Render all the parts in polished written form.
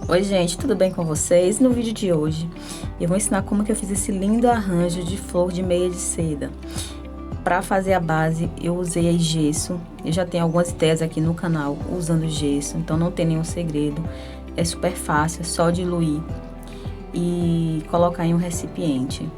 Oi gente, tudo bem com vocês? No vídeo de hoje eu vou ensinar como que eu fiz esse lindo arranjo de flor de meia de seda. Para fazer a base eu usei aí gesso, eu já tenho algumas ideias aqui no canal usando gesso, então não tem nenhum segredo, é super fácil, é só diluir e colocar em um recipiente.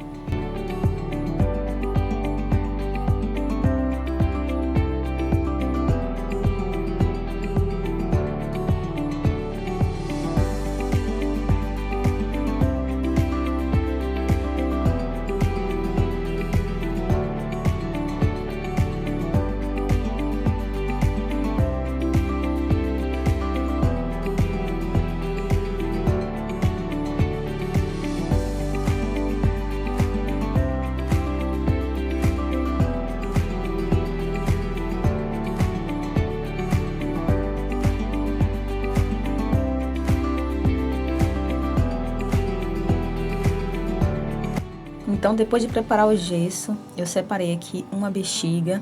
Então, depois de preparar o gesso, eu separei aqui uma bexiga,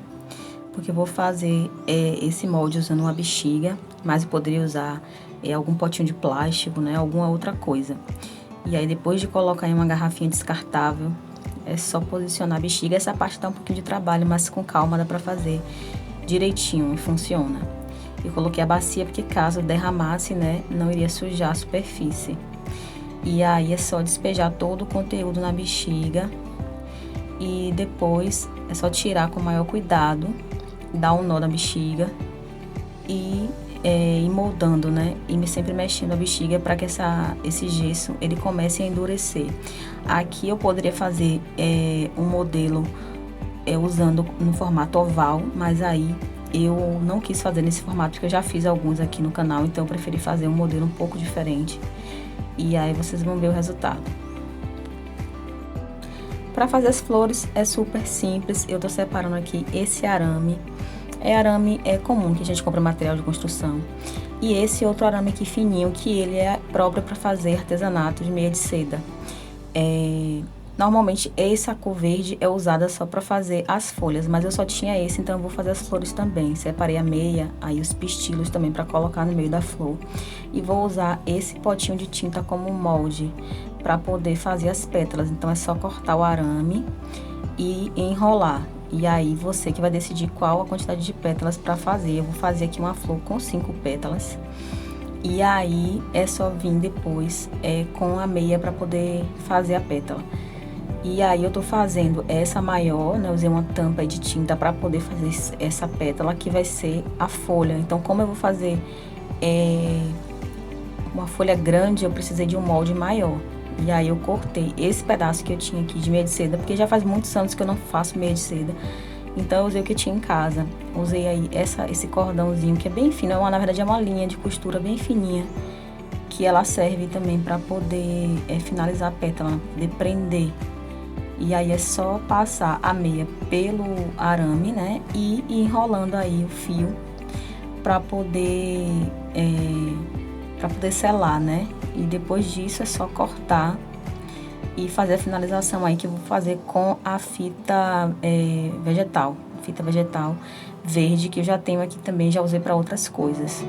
porque eu vou fazer esse molde usando uma bexiga, mas eu poderia usar algum potinho de plástico, né, alguma outra coisa. E aí, depois de colocar em uma garrafinha descartável, é só posicionar a bexiga. Essa parte dá um pouquinho de trabalho, mas com calma dá pra fazer direitinho e funciona. Eu coloquei a bacia porque caso derramasse, né, não iria sujar a superfície. E aí é só despejar todo o conteúdo na bexiga e depois é só tirar com o maior cuidado, dar um nó na bexiga e ir moldando, né? E sempre mexendo a bexiga para que esse gesso ele comece a endurecer. Aqui eu poderia fazer um modelo usando no formato oval, mas aí eu não quis fazer nesse formato porque eu já fiz alguns aqui no canal, então eu preferi fazer um modelo um pouco diferente. E aí vocês vão ver o resultado. Para fazer as flores é super simples. Eu tô separando aqui esse arame. Arame comum que a gente compra material de construção. E esse outro arame aqui fininho, que ele é próprio para fazer artesanato de meia de seda. Normalmente essa cor verde é usada só para fazer as folhas, mas eu só tinha esse, então eu vou fazer as flores também. Separei a meia, aí os pistilos também para colocar no meio da flor. E vou usar esse potinho de tinta como molde para poder fazer as pétalas. Então é só cortar o arame e enrolar. E aí você que vai decidir qual a quantidade de pétalas para fazer. Eu vou fazer aqui uma flor com 5 pétalas. E aí é só vir depois com a meia para poder fazer a pétala. E aí eu tô fazendo essa maior, né? Usei uma tampa de tinta para poder fazer essa pétala que vai ser a folha. Então, como eu vou fazer uma folha grande, eu precisei de um molde maior. E aí eu cortei esse pedaço que eu tinha aqui de meia de seda, porque já faz muitos anos que eu não faço meia de seda. Então eu usei o que tinha em casa. Usei aí esse cordãozinho que é bem fino, na verdade é uma linha de costura bem fininha, que ela serve também para poder finalizar a pétala, poder prender. E aí é só passar a meia pelo arame, né? E ir enrolando aí o fio para poder selar, né? E depois disso é só cortar e fazer a finalização aí que eu vou fazer com a fita vegetal verde, que eu já tenho aqui também, já usei para outras coisas.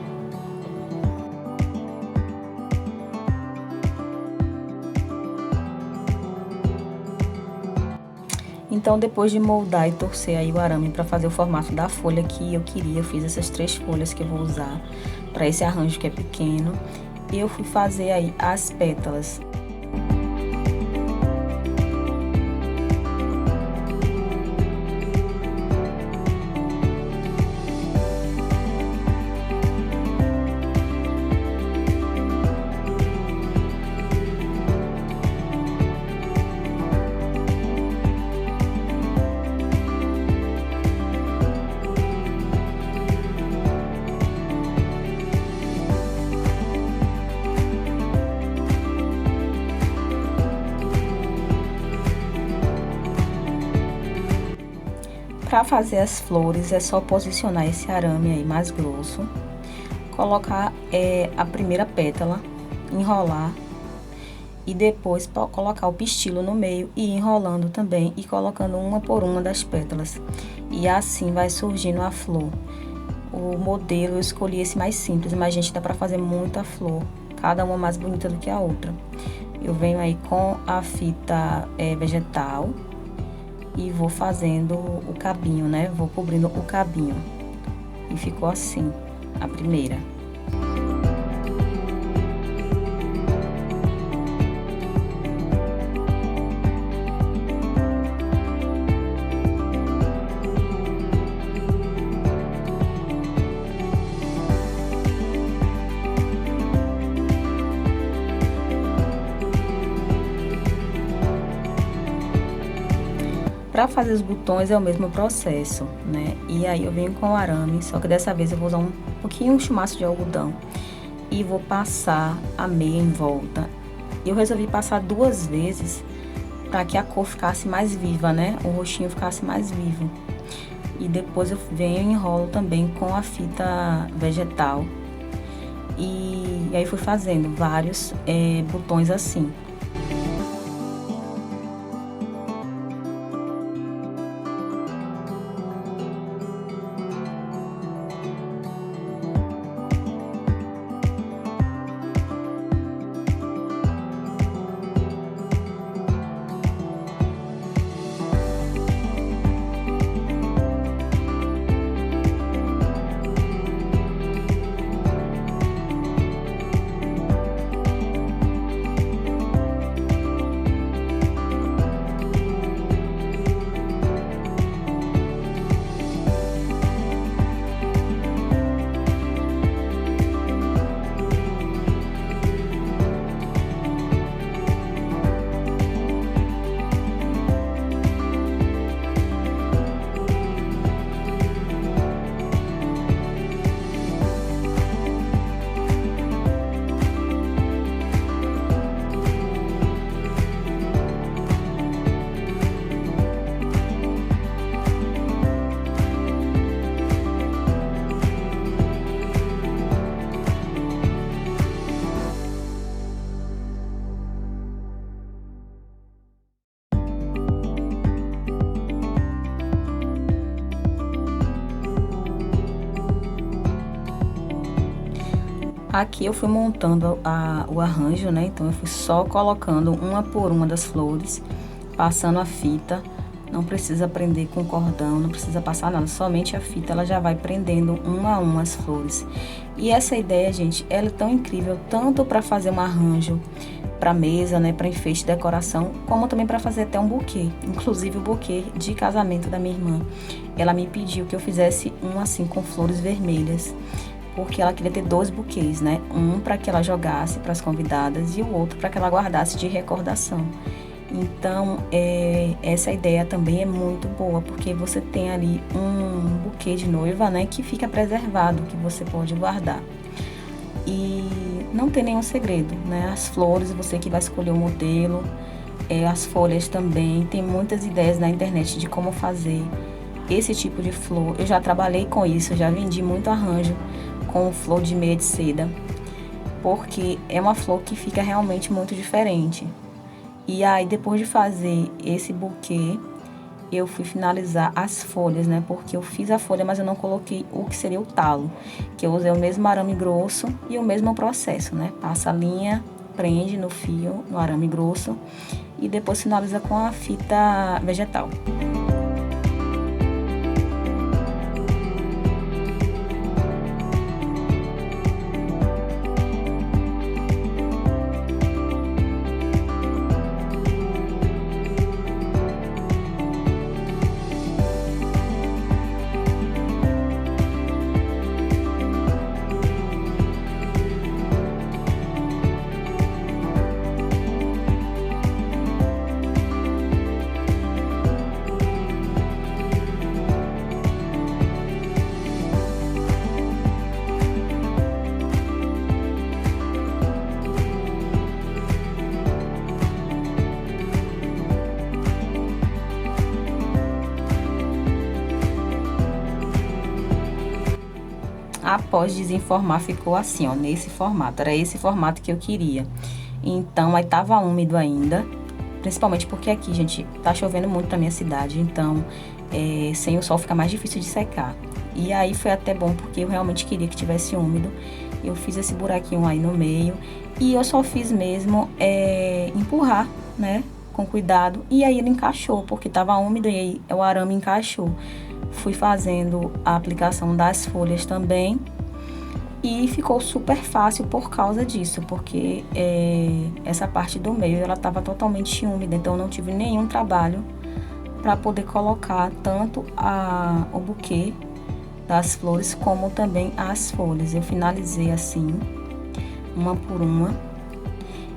Então, depois de moldar e torcer aí o arame para fazer o formato da folha que eu queria, eu fiz essas 3 folhas que eu vou usar para esse arranjo que é pequeno. E eu fui fazer aí as pétalas. Para fazer as flores é só posicionar esse arame aí mais grosso, colocar a primeira pétala, enrolar e depois colocar o pistilo no meio e ir enrolando também e colocando uma por uma das pétalas. E assim vai surgindo a flor. O modelo eu escolhi esse mais simples, mas gente, dá para fazer muita flor cada uma mais bonita do que a outra. Eu venho aí com a fita vegetal e vou fazendo o cabinho, né? Vou cobrindo o cabinho. E ficou assim, a primeira. Para fazer os botões é o mesmo processo, né? E aí eu venho com o arame, só que dessa vez eu vou usar um pouquinho, um chumaço de algodão e vou passar a meia em volta. Eu resolvi passar 2 vezes para que a cor ficasse mais viva, né? O roxinho ficasse mais vivo. E depois eu venho e enrolo também com a fita vegetal. E aí fui fazendo vários botões assim. Aqui eu fui montando o arranjo, né? Então eu fui só colocando uma por uma das flores, passando a fita. Não precisa prender com cordão, não precisa passar nada, somente a fita, ela já vai prendendo uma a uma as flores. E essa ideia, gente, ela é tão incrível, tanto para fazer um arranjo para mesa, né, para enfeite, decoração, como também para fazer até um buquê. Inclusive o buquê de casamento da minha irmã. Ela me pediu que eu fizesse um assim com flores vermelhas, porque ela queria ter 2 buquês, né? Um para que ela jogasse para as convidadas e o outro para que ela guardasse de recordação. Então, essa ideia também é muito boa, porque você tem ali um buquê de noiva, né? Que fica preservado, que você pode guardar. E não tem nenhum segredo, né? As flores, você que vai escolher o modelo, as folhas também. Tem muitas ideias na internet de como fazer esse tipo de flor. Eu já trabalhei com isso, já vendi muito arranjo com flor de meia de seda, porque é uma flor que fica realmente muito diferente. E aí, depois de fazer esse buquê, eu fui finalizar as folhas, né? Porque eu fiz a folha, mas eu não coloquei o que seria o talo, que eu usei o mesmo arame grosso e o mesmo processo, né? Passa a linha, prende no fio, no arame grosso, e depois finaliza com a fita vegetal. Após desenformar, ficou assim, ó, nesse formato. Era esse formato que eu queria. Então, aí tava úmido ainda, principalmente porque aqui, gente, tá chovendo muito na minha cidade, então, sem o sol fica mais difícil de secar. E aí foi até bom, porque eu realmente queria que tivesse úmido. Eu fiz esse buraquinho aí no meio e eu só fiz mesmo empurrar, né, com cuidado, e aí ele encaixou, porque tava úmido e aí o arame encaixou. Fui fazendo a aplicação das folhas também e ficou super fácil por causa disso, porque essa parte do meio ela estava totalmente úmida, então eu não tive nenhum trabalho para poder colocar tanto o buquê das flores como também as folhas. Eu finalizei assim, uma por uma,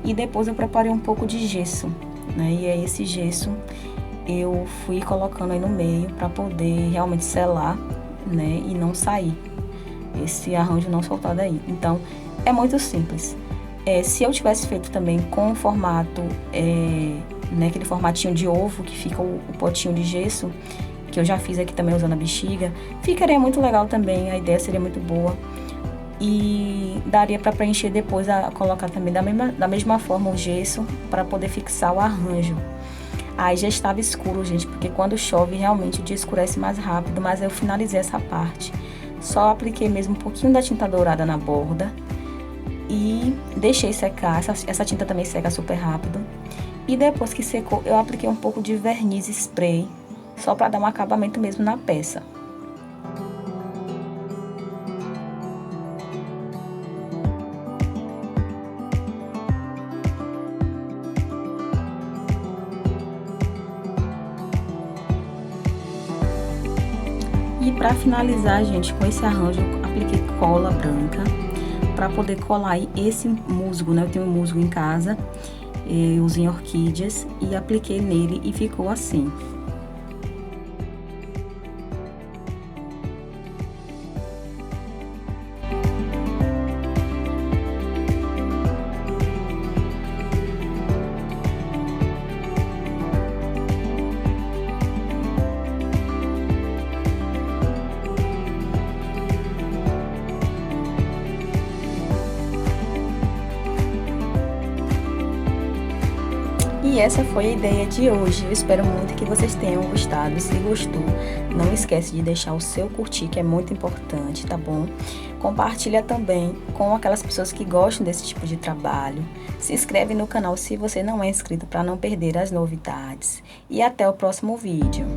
e depois eu preparei um pouco de gesso, né? E aí esse gesso eu fui colocando aí no meio para poder realmente selar, né? E não sair, esse arranjo não soltar daí. Então, é muito simples. Se eu tivesse feito também com o formato, né, aquele formatinho de ovo que fica o potinho de gesso, que eu já fiz aqui também usando a bexiga, ficaria muito legal também, a ideia seria muito boa. E daria para preencher depois, colocar também da mesma forma o gesso, para poder fixar o arranjo. Aí já estava escuro, gente, porque quando chove realmente o dia escurece mais rápido, mas eu finalizei essa parte. Só apliquei mesmo um pouquinho da tinta dourada na borda e deixei secar. Essa tinta também seca super rápido. E depois que secou, eu apliquei um pouco de verniz spray, só para dar um acabamento mesmo na peça. E para finalizar, gente, com esse arranjo, eu apliquei cola branca para poder colar aí esse musgo, né? Eu tenho um musgo em casa, eu usei orquídeas e apliquei nele e ficou assim. E essa foi a ideia de hoje. Eu espero muito que vocês tenham gostado. Se gostou, não esquece de deixar o seu curtir, que é muito importante, tá bom? Compartilha também com aquelas pessoas que gostam desse tipo de trabalho. Se inscreve no canal se você não é inscrito para não perder as novidades. E até o próximo vídeo.